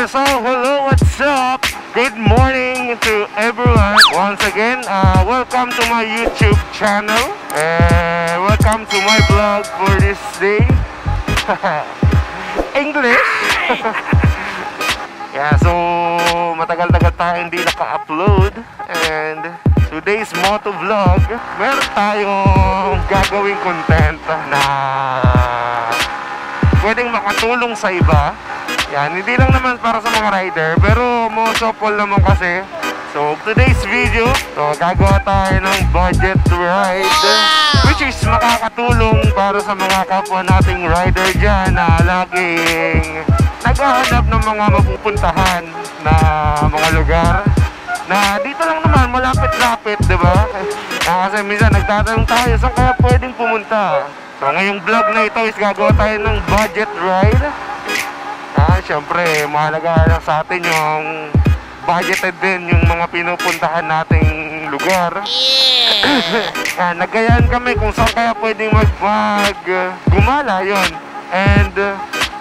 So hello, what's up? Good morning to everyone. Once again, welcome to my YouTube channel. And welcome to my vlog for this day. English. Yeah, so matagal-tagal tayo hindi naka-upload. And today's moto vlog, meron tayong gagawing content na pwedeng makatulong sa iba. Yan, hindi lang naman para sa mga rider, pero most of all naman kasi. So, today's video, gagawa tayo ng budget ride, which is makakatulong para sa mga kapwa nating rider dyan na laging naghahanap ng mga mapupuntahan na mga lugar na dito lang naman, malapit-lapit, diba? Kasi minsan nagtatanong tayo, saan kaya pwedeng pumunta? So, ngayong vlog na ito is gagawa tayo ng budget ride. Siyempre, mahalaga lang sa atin yung budgeted din yung mga pinupuntahan nating lugar. Nagayaan kami kung saan kaya pwedeng gumala yon. And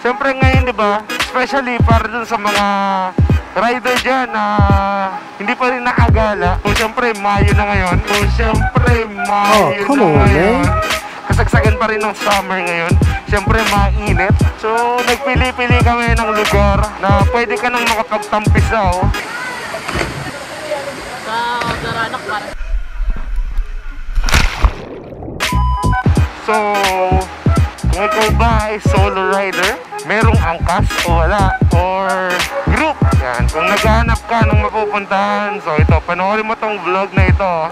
siyempre ngayon, diba, especially para dun sa mga rider dyan na hindi pa rin nakagala. Kung siyempre, Mayo na ngayon. Kasagsagan pa rin ng summer ngayon. Siyempre, mainit. So, nagpili-pili kami ng lugar na pwede ka nang makapagtampisaw. So, kung ikaw ba ay solo rider, merong angkas o wala, or group. Yan, kung naghahanap ka ng mapupuntahan, so ito, panoorin mo tong vlog na ito.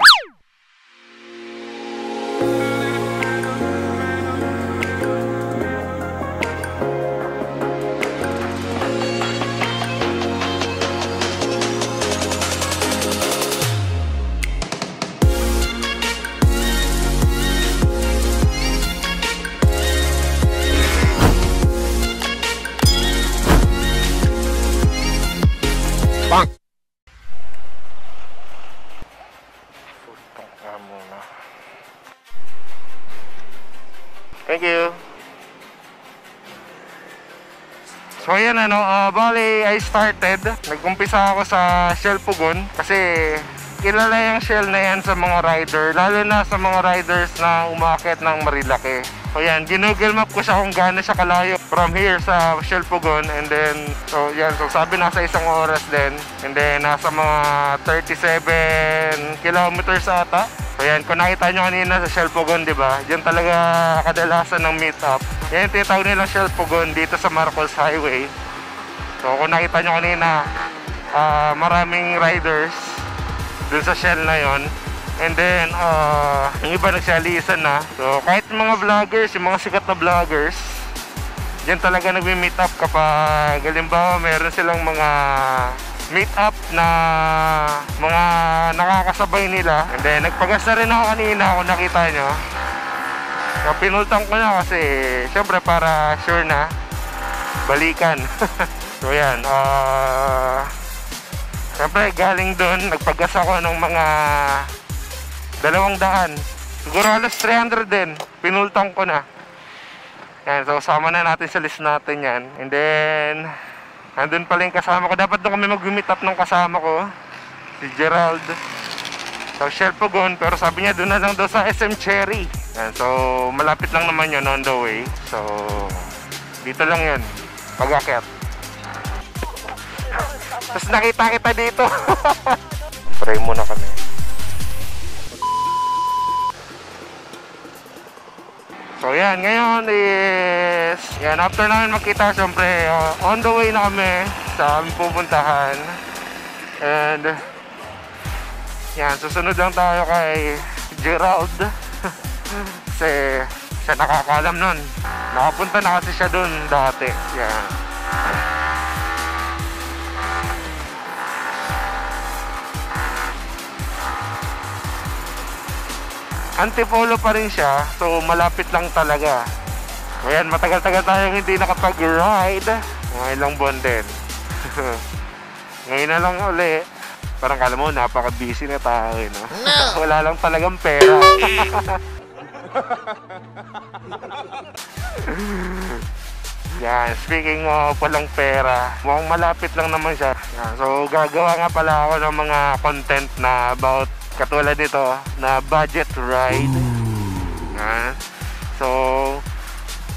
Thank you. So ayan, bali I started. Nagkumpisa ako sa Shell Pugon kasi kilala yung Shell na yan sa mga rider, lalo na sa mga riders na umakyat ng Marilake. So yan, ginuggle map ko siya kung gaano siya kalayo from here sa Shell Pugon. And then, so yan, so sabi nasa 1 oras din. And then nasa mga 37 kilometers ata. So yan, kung nakita nyo kanina sa Shell Pugon, diba? Diyan talaga kadalasan ng meet-up. Yan yung tinatawag nilang Shell Pugon dito sa Marcos Highway. So kung nakita nyo kanina, maraming riders dun sa Shell na yon. And then, yung iba nagsalisan na. So kahit mga vloggers, yung mga sikat na vloggers, diyan talaga nagme-meet up kapag halimbawa meron silang mga meet up na mga nakakasabay nila. And then nagpagas na rin ako kanina kung nakita nyo. So pinultang ko na kasi syempre para sure na balikan. So yan, syempre galing doon nagpagas ako ng mga 200. Siguro alas 300 din. Pinultang ko na. Yan, so sama na natin sa list natin yan. And then nandun pala yung kasama ko. Dapat doon kami mag-meet up ng kasama ko, si Gerald. So Shell Pugon, pero sabi niya doon na lang daw sa SM Cherry. Yan, so malapit lang naman yun on the way. So dito lang yun, pag-akyat. Tapos nakita kita dito. Pray muna kami. So yan, ngayon is yan, after namin makita, syempre on the way na kami sa aming pupuntahan. And yan, susunod lang tayo kay Gerald. Kasi siya nakakaalam nun. Nakapunta na kasi siya dun dati. Yan. Antipolo pa rin siya, so malapit lang talaga. Ayan, matagal-tagal tayong hindi nakapag-ride. Mga ilang buwan din. Ngayon na lang uli. Parang kala mo, napaka-busy na tayo, no? Wala lang talagang pera. Yan, speaking of walang pera, mukhang malapit lang naman siya. Yan, so gagawa nga pala ako ng mga content na about katulad nito na budget ride. Yan. So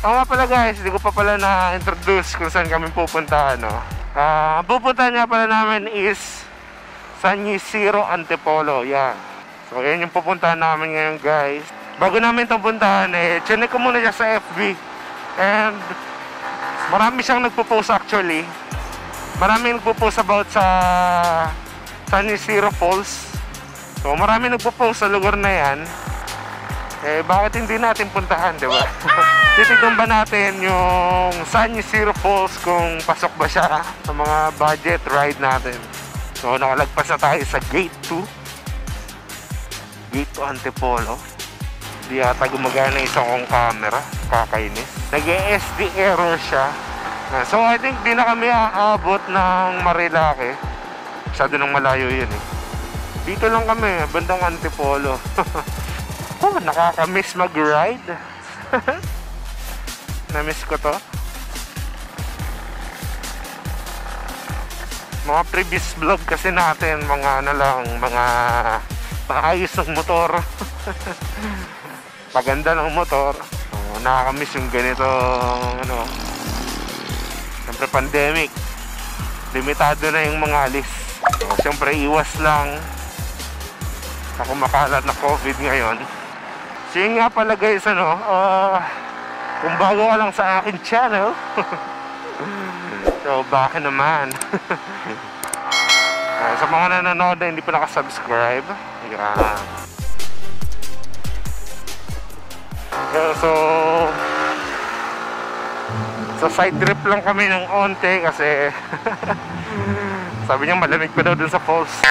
nga pala guys, hindi ko pa pala na-introduce kung saan kami pupunta, no? Pupuntahan nga pala namin is San Isidro Antipolo. Yan. So yan yung pupuntahan namin ngayon guys. Bago namin itong puntahan, chinek ko muna siya sa FB. And marami siyang nagpo-post actually. Marami nagpo-post about sa San Isidro Falls. So marami nagpo-post sa lugar na yan. Bakit hindi natin puntahan, di ba? Titignan ba natin yung San Isidro Falls kung pasok ba siya sa mga budget ride natin. So nakalagpas na tayo sa Gate 2. Gate 2 Antipolo. Di yata gumagana isang kong camera. Kakainis. Nag-SD error siya. So I think di na kami aabot ng Marilake. Masyado nang malayo yun eh. Dito lang kami, bandang Antipolo. Oh, nakaka-miss mag-ride. Na-miss ko to. Mga previous vlog kasi natin, mga ano lang, mga paayos ng motor. Paganda ng motor. Nakaka-miss yung ganito, ano. Siyempre pandemic. Limitado na yung mga alis. So, siyempre iwas lang sa kumakalat na COVID ngayon. So yun nga pala guys, ano, kung bago ka lang sa akin channel, so baka naman. Sa mga nanonood na hindi pa nakasubscribe, yeah. So side trip lang kami ng onte kasi sabi niya malamig pa daw dun sa falls.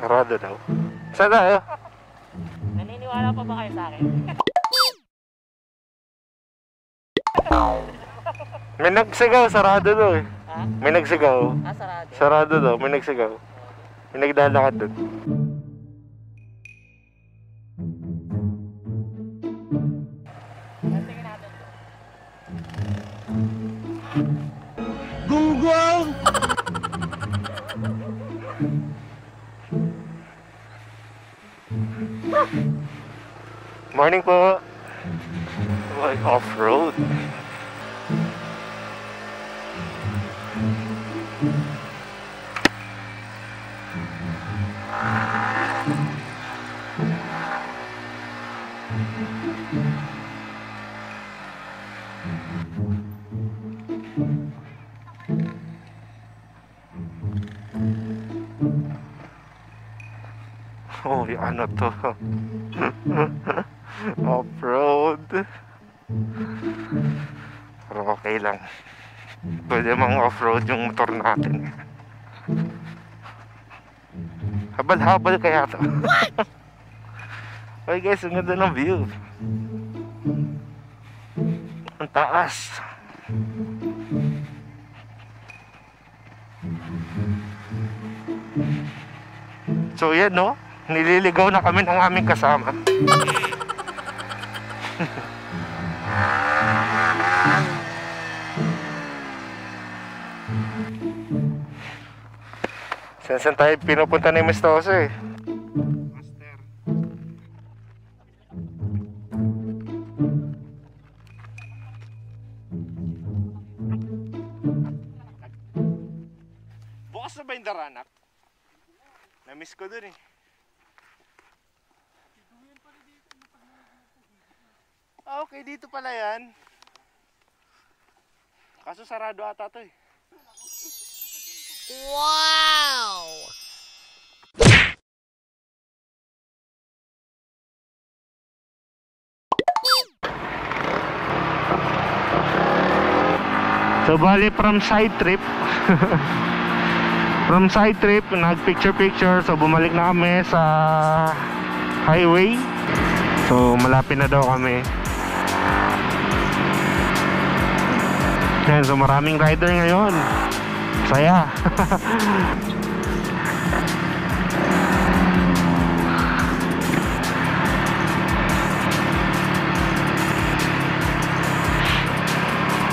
Sarado daw. Saan tayo? Naniniwala pa ba kayo sa akin? May nagsigaw, sarado daw eh. Ha? May nagsigaw. Sarado. Sarado daw, may nagsigaw. May nagdalakad doon. Tingnan natin. Gunggong! Morning po. Off-road. Oh, ano to? Off-road. Pero okay lang. Pwede mang off-road yung motor natin. Habal-habal kaya to. Okay guys, ang ganda ng view. Ang taas. So yan no, nililigaw na kami ng aming kasama. Saan tayo pinupunta ni Mr. Jose? Master. Bukas na ba yung Daranak? Na-miss ko dun eh. Okay, dito pala yan. Kaso sarado ata to eh. Wow! So bali from side trip from side trip nag picture so bumalik na kami sa highway. So malapit na daw kami. Yan, so maraming rider ngayon. Saya.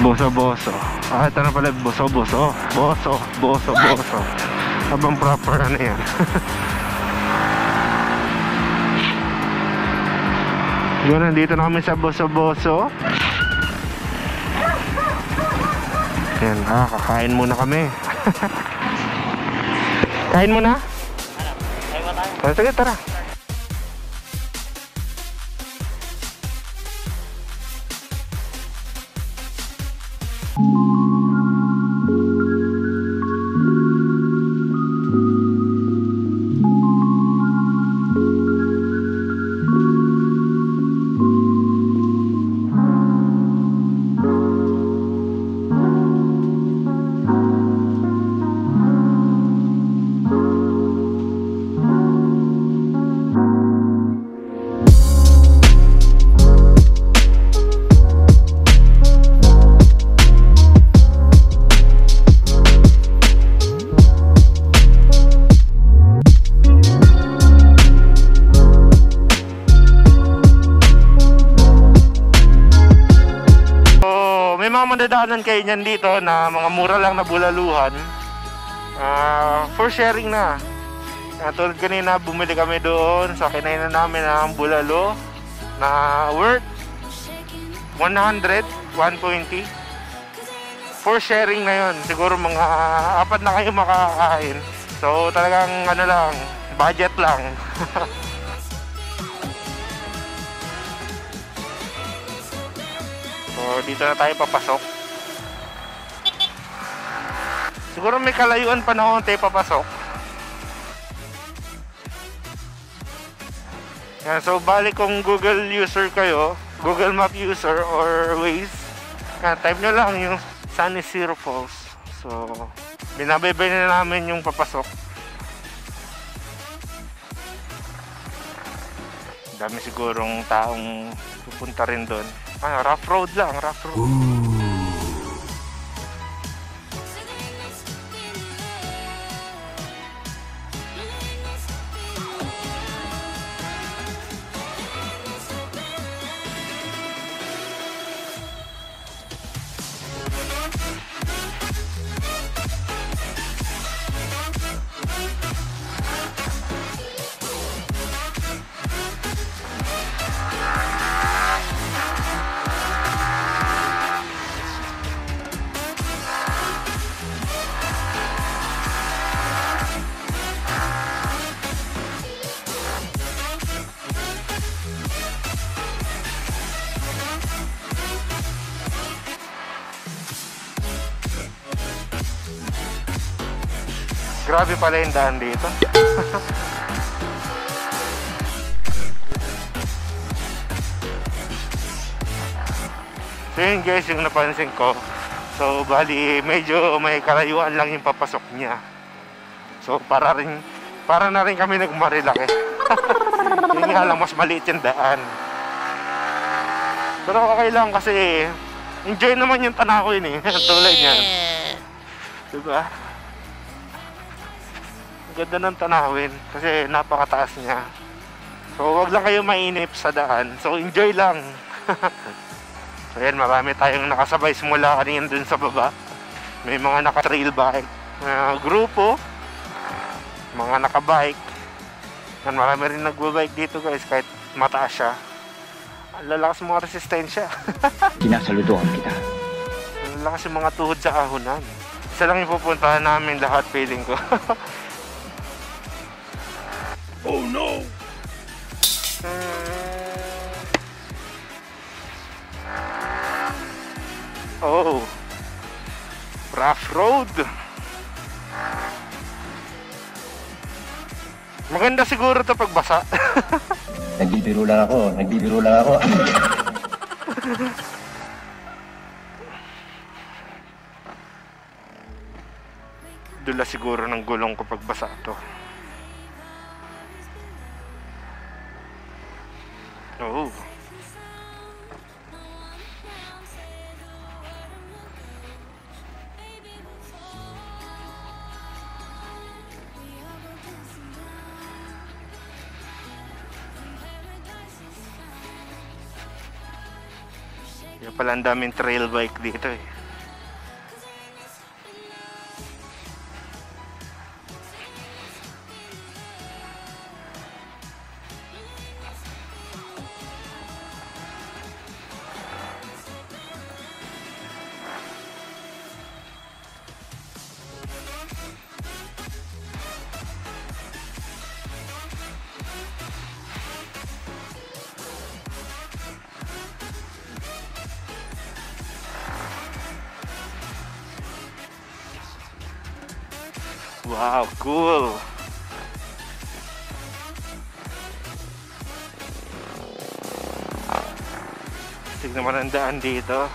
Boso-boso. Ito na pala, boso-boso. Boso-boso. Habang proper ano yan. Yun, nandito na kami sa boso-boso. Yan, kakain muna kami. Kain muna? Ay, ba tayo? Sige, tara. Madadaanan kayo niyan dito na mga mura lang na bulaluhan. For sharing na. Tulad kanina, bumili kami doon sa kinainan namin ng bulalo na worth 100, 120. For sharing na yun. Siguro mga 4 na kayo makakain. So talagang ano lang, budget lang. So, dito na tayo papasok. Siguro may kalayuan pa na konti papasok. Yan, so, balik kung Google user kayo, Google Map user or Waze, type nyo lang yung San Isidro Falls. So, binabaybay na namin yung papasok. Dami sigurong taong pupunta rin doon. Rough road lang, rough road. Grabe pala yung daan dito. So yun guys, yung napansin ko. So bali medyo may kalayuan lang yung papasok niya. So para na rin kami nagmarilaki. Yun nga lang, mas maliit yung daan. Pero okay lang kasi enjoy naman yung tanawin eh. Tulad niyan. Diba? Ganda ng tanawin kasi napakataas niya. So wag lang kayo mainip sa daan. So enjoy lang. So yan, marami tayong nakasabay simula kanina dun sa baba. May mga naka-trail bike grupo, mga naka-bike. Yan, marami rin nagbo-bike dito guys kahit mataas siya. Ang lalakas mga resistensya. Sinasaludohan kita. Ang lalakas yung mga tuhod sa ahonan. Isa lang yung pupuntahan namin lahat, feeling ko. Oh no! Oh, rough road. Maganda siguro to pagbasa. Nagbibiro lang ako. Dula siguro ng gulong ko pagbasa to. Oh. Yung pala ang daming trail bike dito eh. Wow, cool! Tignan mo ang daan dito.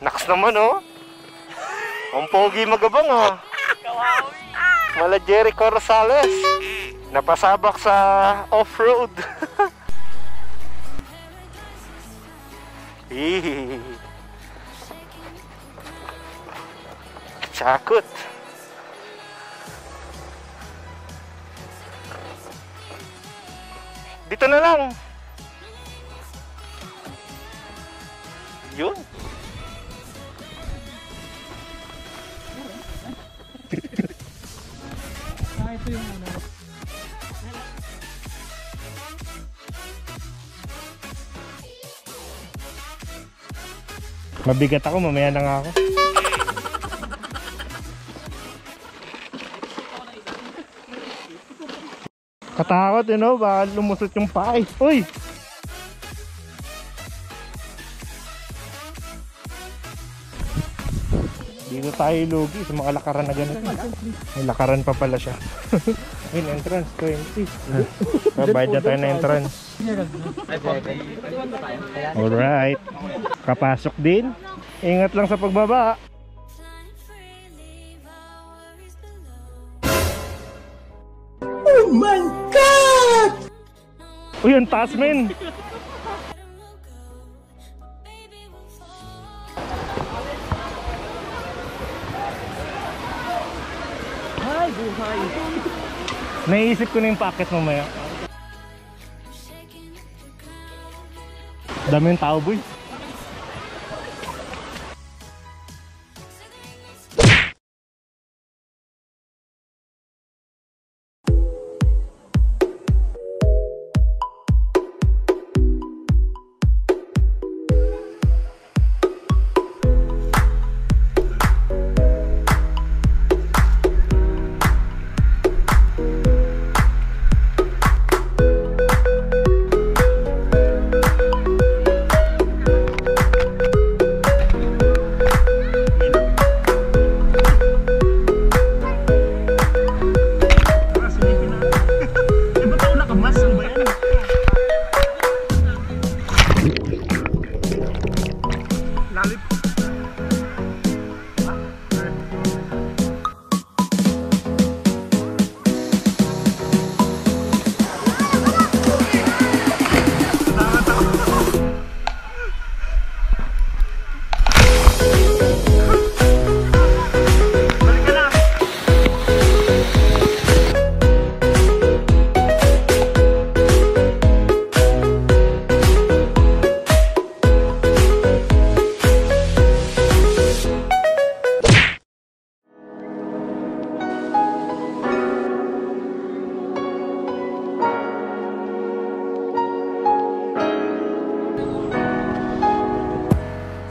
Naks naman oh. Ang pogi magabang oh. Mala Jericho Rosales. Napasabak sa off-road. Chakot. Dito na lang. Yun. Ito yung ano. Mabigat ako, mamaya na nga ako. Katakot, you know, baka lumusot yung paa. Uy! Dito tayo lugi sa mga lakaran na ganito. May lakaran pa pala siya. Ayun, entrance 20. Babayad na tayo na entrance. Alright. Kapasok din. Ingat lang sa pagbaba. Oh my God! Uy, ang taas, men! Ay, buhay! Naisip ko na yung packet mamaya. Dami yung tao, boy.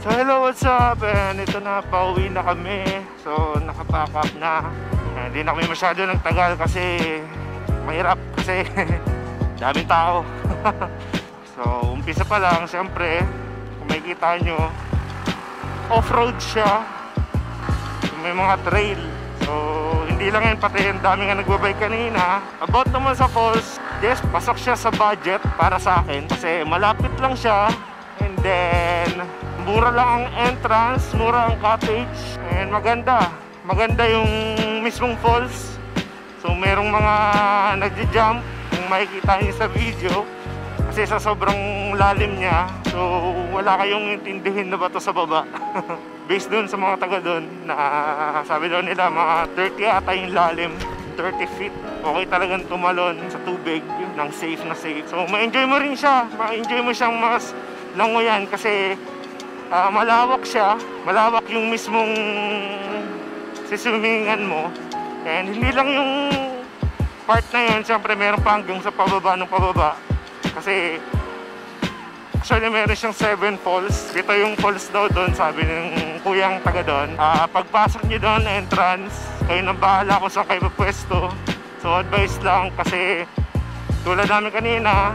So hello, what's up? And ito na, pauwi na kami. So nakapack up na. Hindi na kami masyado nagtagal kasi mahirap kasi daming tao. So umpisa pa lang, siyempre kung makikita nyo, off-road siya. So, may mga trail. So hindi lang yan, pati yung dami nga nagbabike kanina. About naman sa falls, yes, pasok siya sa budget para sa akin kasi malapit lang siya. And then mura lang ang entrance, mura ang cottage, and maganda yung mismong falls. So merong mga nagja-jump, makikita niyo sa video. Kasi sa sobrang lalim niya, so wala kayong intindihin na bato sa baba. Based dun sa mga taga dun, na sabi daw nila mga 30 ata yung lalim, 30 feet. Okay talagang tumalon sa tubig ng safe na safe. So ma-enjoy mo rin siya, ma-enjoy mo siyang mas langoyan kasi malawak siya, malawak yung mismong siswimingan mo. And hindi lang yung part na yun, siyempre meron pa hanggang sa pababa ng pababa. Kasi actually meron siyang 7 falls. Ito yung falls daw doon, sabi ng kuyang taga doon. Pagpasok nyo doon, entrance, kayo nang bahala kung saan kayo pwesto. So advice lang kasi tulad namin kanina,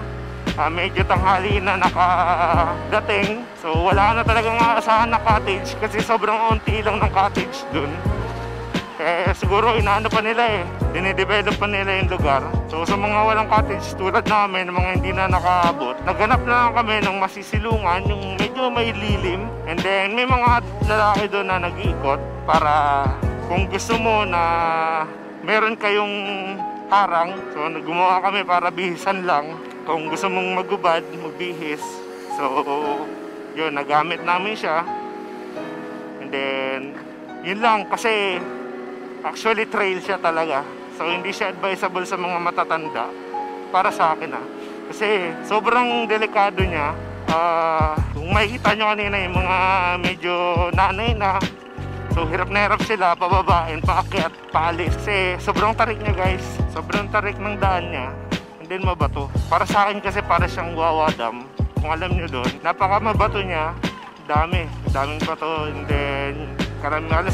medyo tanghali na nakadating. So wala na talagang aasahan na cottage kasi sobrang unti lang ng cottage doon. Siguro inaano pa nila dinidevelop pa nila yung lugar. So sa mga walang cottage tulad namin, mga hindi na nakaabot, naghanap na lang kami ng masisilungan, yung medyo may lilim. And then may mga lalaki doon na nag-iikot para kung gusto mo na meron kayong harang. So gumawa kami para bihisan lang. Kung gusto mong magubad, magbihis. So yun, nagamit namin siya. And then yun lang kasi actually trail siya talaga. So hindi siya advisable sa mga matatanda para sa akin kasi sobrang delikado niya. Kung makikita nyo kanina yung mga medyo nanay na, so hirap na hirap sila pababain, paakyat, paalis kasi sobrang tarik niya guys, sobrang tarik ng daan niya. And then mabato, para sa akin kasi para siyang Wawa Dam. Kung alam nyo doon, napaka mabato niya, daming bato. And then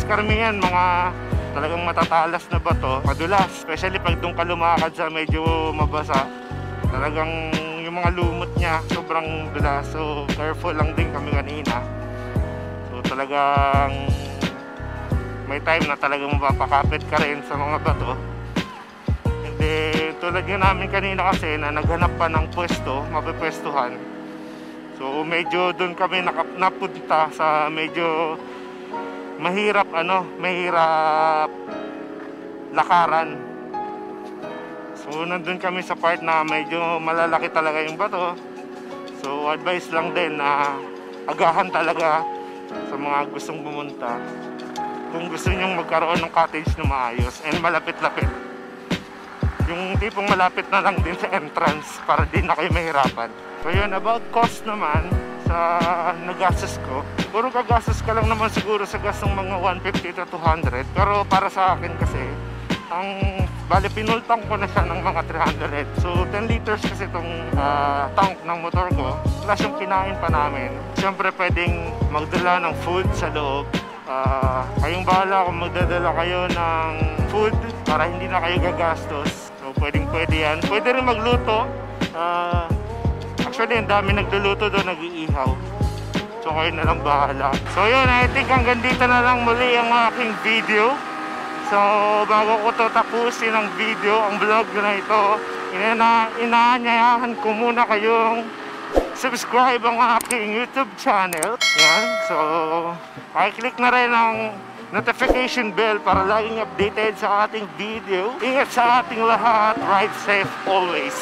karamihan mga talagang matatalas na bato, madulas, especially pag doon ka lumakad sa medyo mabasa, talagang yung mga lumot niya sobrang dulas. So careful lang din kami kanina. So talagang may time na talagang mapapakapit ka rin sa mga bato. And then tulad nga namin kanina kasi na naghanap pa ng pwesto, mapipwestuhan. So medyo doon kami napunta sa medyo mahirap lakaran. So nandun kami sa part na medyo malalaki talaga yung bato. So advice lang din na agahan talaga sa mga gustong pumunta kung gusto nyong magkaroon ng cottage na maayos and malapit-lapit. Yung tipong malapit na lang din sa entrance para di na kayo mahirapan. So yun, about cost naman sa nagastos ko, siguro gagastos ka lang naman siguro sa gas ng mga 150 to 200. Pero para sa akin kasi, bali pinultang ko na siya ng mga 300. So 10 liters kasi itong tank ng motor ko, plus yung kinain pa namin. Siyempre pwedeng magdala ng food sa loob. Kayong bahala kung magdadala kayo ng food para hindi na kayo gagastos. So pwede yan. Pwede rin magluto. Actually, ang dami nagluluto doon, nag-iihaw. So, kayo na lang bahala. So, yun, I think hanggang dito na lang muli ang aking video. So, bago ko to tapusin ang video, ang vlog na ito, inaanyayahan ko muna kayong subscribe ang aking YouTube channel. Yan. So, i-click na rin ang notification bell para laging updated sa ating video. Ingat sa ating lahat. Ride safe always.